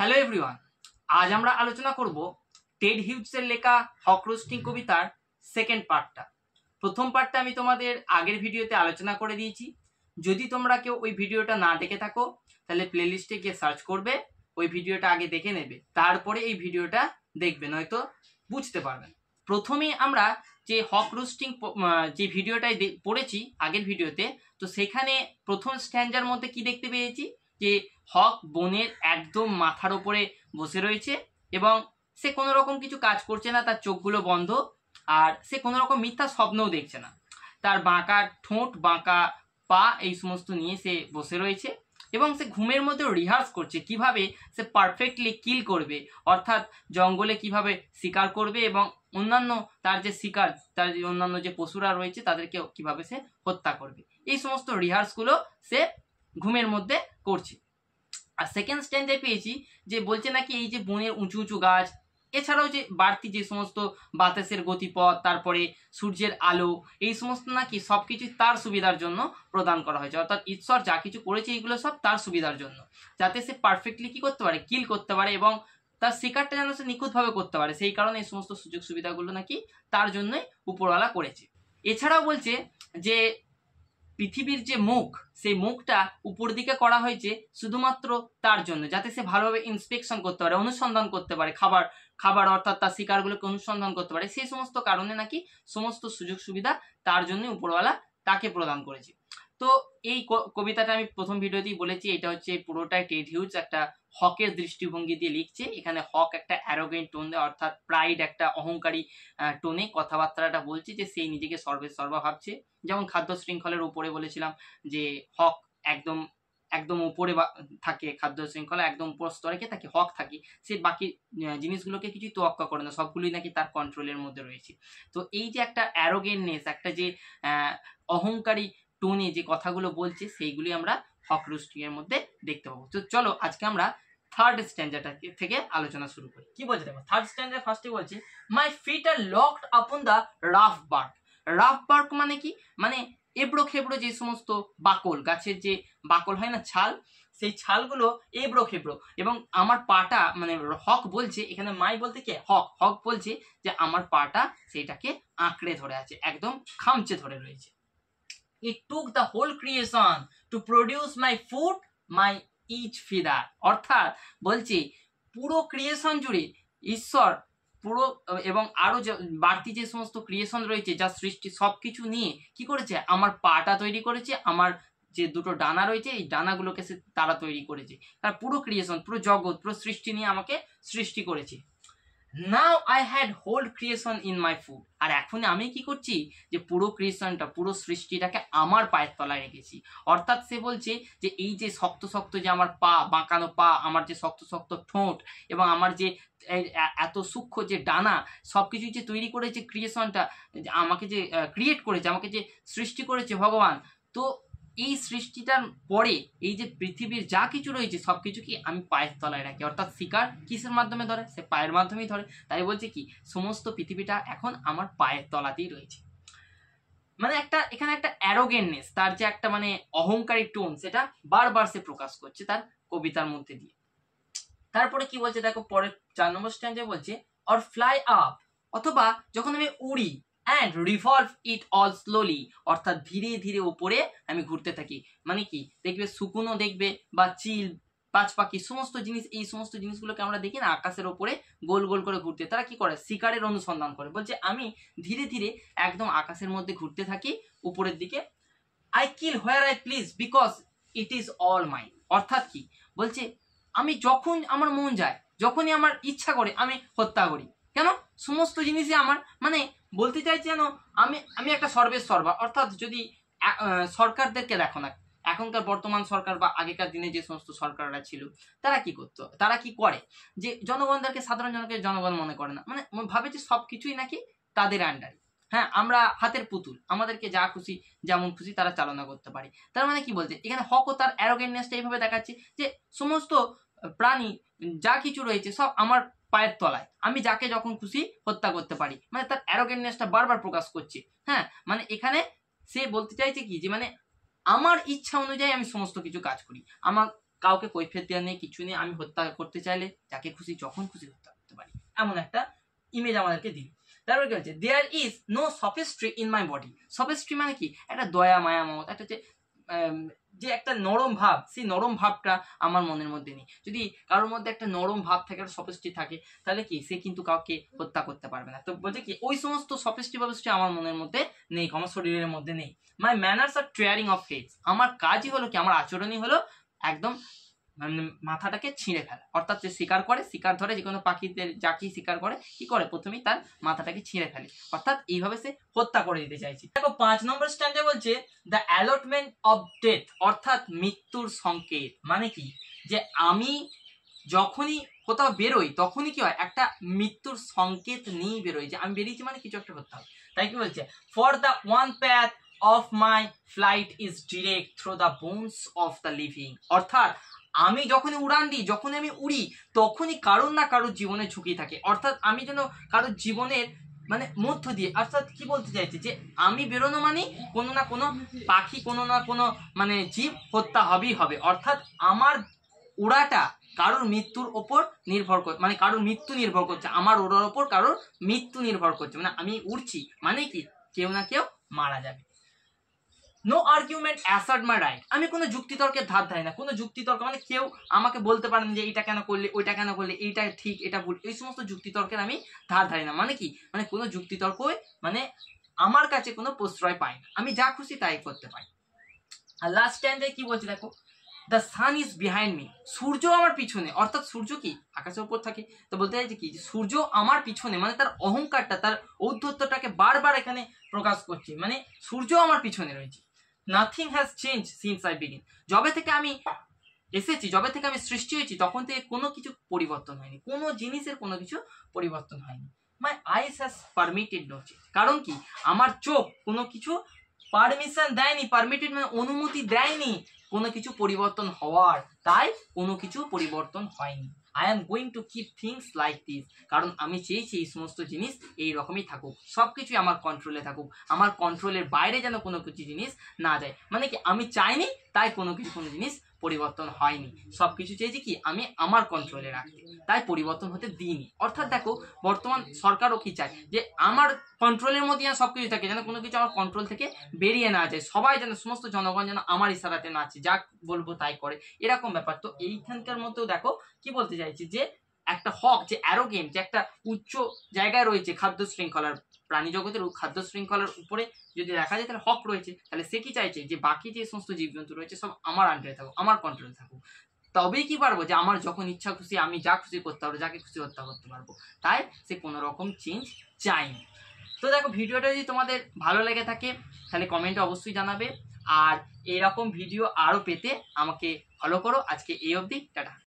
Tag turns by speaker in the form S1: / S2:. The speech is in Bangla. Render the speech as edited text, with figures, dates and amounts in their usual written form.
S1: হ্যালো এভরিওয়ান, আজ আমরা আলোচনা করব টেড হিউজের লেখা হক রোস্টিং কবিতার সেকেন্ড পার্টটা। প্রথম পার্টটা আমি তোমাদের আগের ভিডিওতে আলোচনা করে দিয়েছি। যদি তোমরা কেউ ওই ভিডিওটা না দেখে থাকো তাহলে প্লেলিস্টে গিয়ে সার্চ করবে, ওই ভিডিওটা আগে দেখে নেবে, তারপরে এই ভিডিওটা দেখবে, নয়তো বুঝতে পারবেন। প্রথমে আমরা যে হক রোস্টিং যে ভিডিওটাই পড়েছি আগের ভিডিওতে, তো সেখানে প্রথম স্ট্যান্ডার মধ্যে কি দেখতে পেয়েছি যে হক বনের একদম মাথার উপরে বসে রয়েছে এবং সে কোনো রকম কিছু কাজ করছে না, তার চোখগুলো বন্ধ, আর সে কোনো রকম মিথ্যা স্বপ্নও দেখছে না। তার বাঁকা ঠোঁট, বাঁকা পা এই সমস্ত নিয়ে সে বসে রয়েছে এবং সে ঘুমের মধ্যে রিহার্স করছে কিভাবে সে পারফেক্টলি কিল করবে, অর্থাৎ জঙ্গলে কিভাবে শিকার করবে এবং অন্যান্য তার যে শিকার, তার যে অন্যান্য যে পশুরা রয়েছে তাদেরকে কিভাবে সে হত্যা করবে, এই সমস্ত রিহার্সগুলো সে ঘুমের মধ্যে করছে। আর সেকেন্ড স্ট্যান্ডে পেয়েছি যে বলছে নাকি এই যে বনের উঁচু উঁচু গাছ, এছাড়াও যে বাড়তি যে সমস্ত বাতাসের গতিপথ, তারপরে সূর্যের আলো, এই সমস্ত নাকি সবকিছু তার সুবিধার জন্য প্রদান করা হয়েছে, অর্থাৎ ঈশ্বর যা কিছু করেছে এইগুলো সব তার সুবিধার জন্য, যাতে সে পারফেক্টলি কি করতে পারে, কিল করতে পারে এবং তার শিকারটা যেন সে নিখুঁতভাবে করতে পারে। সেই কারণে এই সমস্ত সুযোগ সুবিধাগুলো নাকি তার জন্যই উপরওয়ালা করেছে। এছাড়াও বলছে যে পৃথিবীর যে মুখ, সেই মুখটা উপর দিকে করা হয়েছে শুধুমাত্র তার জন্য, যাতে সে ভালোভাবে ইন্সপেকশন করতে পারে, অনুসন্ধান করতে পারে, খাবার অর্থাৎ তার শিকারগুলোকে অনুসন্ধান করতে পারে। সেই সমস্ত কারণে নাকি সমস্ত সুযোগ সুবিধা তার জন্য উপরওয়ালা তাকে প্রদান করেছে। তো এই কবিতাটা আমি প্রথম ভিডিওতেই বলেছি, এটা হচ্ছে পুরোটাই টেড হিউজ একটা হকের দৃষ্টিভঙ্গি দিয়ে লিখছে। এখানে হক একটা অ্যারোগেন্ট টোন দেয়, অর্থাৎ প্রাইড, একটা অহংকারী টোনে কথাবার্তাটা বলছে, যে সেই নিজেকে সর্বা ভাবছে। যেমন খাদ্য শৃঙ্খলের উপরে বলেছিলাম যে হক একদম একদম উপরে থাকে, খাদ্য শৃঙ্খলা একদম উপর স্তরে থাকে, হক থাকে, সে বাকি জিনিসগুলোকে কিছুই তোয়াক্কা করে না, সবগুলোই নাকি তার কন্ট্রোলের মধ্যে রয়েছে। তো এই যে একটা অ্যারোগেন্টনেস, একটা যে অহংকারী টোনে যে কথাগুলো বলছে, সেইগুলি আমরা হক রোস্টিং এর মধ্যে দেখতে পাবো। তো চলো আজকে আমরা থার্ড স্ট্যান্ডারটা থেকে আলোচনা শুরু করি। কি বলছে দেখো, থার্ড স্ট্যান্ডার ফার্স্টে বলছে, my feet are locked upon the rough bark. Rough bark মানে কি, মানে এবড়ো খেবড়ো যে সমস্ত বাকল, গাছের যে বাকল হয় না, ছাল, সেই ছালগুলো এবড়ো খেবড়ো, এবং আমার পাটা, মানে হক বলছে এখানে, মাই বলতে কে, হক বলছে যে আমার পাটা সেইটাকে আঁকড়ে ধরে আছে, একদম খামচে ধরে রয়েছে। It took the whole creation to produce my food, my each feather. অর্থাৎ বলছে পুরো ক্রিয়েশন জুড়ে ঈশ্বর পুরো, এবং আরো যে বাড়তি যে সমস্ত ক্রিয়েশন রয়েছে, যা সৃষ্টি, সবকিছু নিয়ে কি করেছে, আমার পাটা তৈরি করেছে, আমার যে দুটো ডানা রয়েছে এই ডানাগুলোকে সে তারা তৈরি করেছে, তার পুরো ক্রিয়েশন, পুরো জগৎ, পুরো সৃষ্টি নিয়ে আমাকে সৃষ্টি করেছে। Now I had whole creation in my food. আর এখন আমি কি করছি, যে পুরো ক্রিয়েশনটা, পুরো সৃষ্টিটাকে আমার পায়ের তলায় রেখেছি। অর্থাৎ সে বলছে যে এই যে শক্ত শক্ত যে আমার পা, বাঁকানো পা, আমার যে শক্ত শক্ত ঠোঁট, এবং আমার যে এত সূক্ষ্ম যে ডানা, সবকিছু যে তৈরি করেছে ক্রিয়েশনটা, আমাকে যে ক্রিয়েট করেছে, আমাকে যে সৃষ্টি করেছে ভগবান, তো এই সৃষ্টিটার পরে এই যে পৃথিবীর যা কিছু রয়েছে সবকিছু কি আমি পায়ের তলায় রাখি। অর্থাৎ শিকার কিসের মাধ্যমে ধরে, সে পায়ের মাধ্যমেই ধরে। তাই বলছে কি, সমস্ত পৃথিবীটা এখন আমার পায়ের তলাতেই রয়েছে। মানে একটা এখানে একটা অ্যারোগেন্টনেস, তার যে একটা মানে অহংকারী টোন, সেটা বারবার সে প্রকাশ করছে তার কবিতার মধ্যে দিয়ে। তারপরে কি বলছে দেখো, পরের 4 নম্বর স্ট্যান্ডে বলছে, অর ফ্লাই আপ, অথবা যখন আমি উড়ি, and revolve it all slowly, অর্থাৎ ধীরে ধীরে উপরে আমি ঘুরতে থাকি। মানে কি, দেখবে শুকুনো দেখবে বা চিল, পাঁচ পাখি, সমস্ত জিনিস, এই সমস্ত জিনিসগুলোকে আমরা দেখি না আকাশের ওপরে গোল গোল করে ঘুরতে, তারা কি করে, শিকারের অনুসন্ধান করে। বলছে আমি ধীরে ধীরে একদম আকাশের মধ্যে ঘুরতে থাকি উপরের দিকে। I kill where I please because it is all mine. অর্থাৎ কি বলছে, আমি যখন আমার মন যায়, যখনই আমার ইচ্ছা করে আমি হত্যা করি। কেন, সমস্ত জিনিসই আমার, মানে বলতে চাইছি যেন আমি একটা সর্বেসর্বা। অর্থাৎ যদি সরকারদেরকে দেখো না, এখনকার বর্তমান সরকার বা আগেকার দিনে যে সমস্ত সরকাররা ছিল, তারা কি করতো, তারা কি করে, যে জনগণদেরকে, সাধারণ জনকে জনগণ মনে করে না, মানে ভাবে যে সবকিছুই নাকি তাদের আন্ডারে। হ্যাঁ, আমরা হাতের পুতুল, আমাদেরকে যা খুশি যেমন খুশি তারা চালনা করতে পারি। তার মানে কি বলতে, এখানে হক ও তার অ্যারোগেন্টনেসটা এইভাবে দেখাচ্ছে যে সমস্ত প্রাণী যা কিছু রয়েছে সব আমার পায়ের তলায়, আমি যাকে যখন খুশি হত্যা করতে পারি। মানে তার অ্যারোগেন্টনেসটা বারবার প্রকাশ করছে। হ্যাঁ, মানে এখানে সে বলতে চাইছে কি, যে মানে আমার ইচ্ছা অনুযায়ী আমি সমস্ত কিছু কাজ করি, আমার কাউকে কৈফিয়ত দেওয়া নেই, কিছু নেই, আমি হত্যা করতে চাইলে যাকে খুশি যখন খুশি হত্যা করতে পারি, এমন একটা ইমেজ আমাদেরকে দিল। তারপরে কি হচ্ছে, there is no sophistry in my body. Sophistry মানে কি, একটা দয়া মায়া মমতা, একটা যে একটা নরম ভাব, সেই নরম ভাবটা আমার মনের মধ্যে নেই। যদি কারোর মধ্যে একটা নরম ভাব থাকে, একটা সফিস্ট্রি থাকে, তাহলে কি সে কিন্তু কাউকে হত্যা করতে পারবে না। তো বলছে কি ওই সমস্ত সফিস্ট্রি আমার মনের মধ্যে নেই, আমার শরীরের মধ্যে নেই। মাই ম্যানার্স আর ট্রেয়ারিং অফ হেডস। আমার কাজই হলো কি, আমার আচরণই হলো একদম মানে মাথাটাকে ছিঁড়ে ফেলা। অর্থাৎ যে শিকার করে, শিকার ধরে, যে কোনো পাখিদের যাকেই শিকার করে, কি করে, প্রথমেই তার মাথাটাকে ছিঁড়ে ফেলে। অর্থাৎ এইভাবে সে হত্যা করে দিতে চাইছে। দেখো 5 নম্বর স্ট্যান্ডে বলছে দ্য অ্যালটমেন্ট অফ ডেথ, অর্থাৎ মৃত্যুর সংকেত। মানে কি, যে আমি যখনই কোথাও বেরোই তখনই কি হয়, একটা মৃত্যুর সংকেত নিয়ে বেরোই, যে আমি বেরিয়েছি মানে কিছু একটা করতে হবে। তাই কি বলছে, for the one path of my flight is direct through the bones of the living. অর্থাৎ আমি যখনই উড়ান দিই, যখনই আমি উড়ি, তখনই কারোর না কারোর জীবনে ঝুঁকি থাকে। অর্থাৎ আমি যেন কারোর জীবনের মানে মধ্য দিয়ে, অর্থাৎ কি বলতে চাইছে, যে আমি বেরোনো মানে কোনো না কোনো পাখি, কোনো না কোনো মানে জীব হত্যা হবেই হবে। অর্থাৎ আমার উড়াটা কারোর মৃত্যুর ওপর নির্ভর করছে, মানে কারোর মৃত্যু নির্ভর করছে, আমার ওড়ার ওপর কারোর মৃত্যু নির্ভর করছে। মানে আমি উড়ছি মানে কি কেউ না কেউ মারা যাবে। No argument assert my right. আমি কোনো যুক্তিতর্কের ধার ধারি না। কোনো যুক্তিতর্ক মানে কেউ আমাকে বলতে পারেন যে এটা কেন করলে, ওইটা কেন করলে, এইটা ঠিক, এটা ভুল, এই সমস্ত যুক্তিতর্কের আমি ধার ধারি না। মানে কি, মানে কোনো যুক্তিতর্ক মানে আমার কাছে কোনো প্রশ্রয় পায় না, আমি যা খুশি তাই করতে পারি। আর লাস্ট স্ট্যান্ডে কি বলছে দেখো, the sun is behind me. সূর্য আমার পিছনে। অর্থাৎ সূর্য কি আকাশের উপর থাকে, তো বলতে চাইছে কি, সূর্য আমার পিছনে, মানে তার অহংকারটা, তার ঔদ্ধত্যটাকে বারবার এখানে প্রকাশ করছে। মানে সূর্য আমার পিছনে রয়েছে। Nothing has change since I begin. যবে থেকে আমি এসেছি, যবে থেকে আমি সৃষ্টি হয়েছি, তখন থেকে কোনো কিছু পরিবর্তন হয়নি, কোনো জিনিসের কোনো কিছু পরিবর্তন হয়নি। মাই আইস হ্যাজ পারমিটেড নো চেঞ্জ। কারণ কি, আমার চোখ কোনো কিছু পারমিশন দেয়নি, পারমিটেড মানে অনুমতি দেয়নি কোনো কিছু পরিবর্তন হওয়ার, তাই কোনো কিছু পরিবর্তন হয়নি। I am going to keep things like this. কারণ আমি চেয়েছি এই সমস্ত জিনিস এই রকমই থাকুক, সব কিছুই আমার কন্ট্রোলে থাকুক, আমার কন্ট্রোলের বাইরে যেন কোনো কিছু জিনিস না যায়। মানে কি, আমি চাইনি তাই কোনো জিনিস পরিবর্তন হয়নি, সব কিছু চেয়েছি কি আমি আমার কন্ট্রোলে রাখতে, তাই পরিবর্তন হতে দিইনি। অর্থাৎ দেখো বর্তমান সরকারও কি চায়, যে আমার কন্ট্রোলের মধ্যে যেন সব কিছু থাকে, যেন কোনো কিছু আমার কন্ট্রোল থেকে বেরিয়ে না যায়, সবাই যেন, সমস্ত জনগণ যেন আমার ইশারাতে নাচে, যা বলবো তাই করে, এরকম ব্যাপার। তো এইখানকার মধ্যেও দেখো কি বলতে চাইছি, যে একটা হক, যে অ্যারোগেন্ট, যে একটা উচ্চ জায়গায় রয়েছে খাদ্য শৃঙ্খলার, প্রাণী জগতের খাদ্য শৃঙ্খলার উপরে যদি দেখা যায় তাহলে হক রয়েছে, তাহলে সে কি চাইছে, যে বাকি যে সমস্ত জীবজন্তু রয়েছে সব আমার আন্ডারে থাকুক, আমার কন্ট্রোলে থাকুক, তবেই কি পারবো যে আমার যখন ইচ্ছা খুশি আমি যা খুশি করতে পারবো, যাকে খুশি হত্যা করতে পারবো। তাই সে কোনো রকম চেঞ্জ চায়নি। তো দেখো ভিডিওটা যদি তোমাদের ভালো লেগে থাকে তাহলে কমেন্টে অবশ্যই জানাবে, আর এরকম ভিডিও আরও পেতে আমাকে ফলো করো। আজকে এই অবধি, টাটা।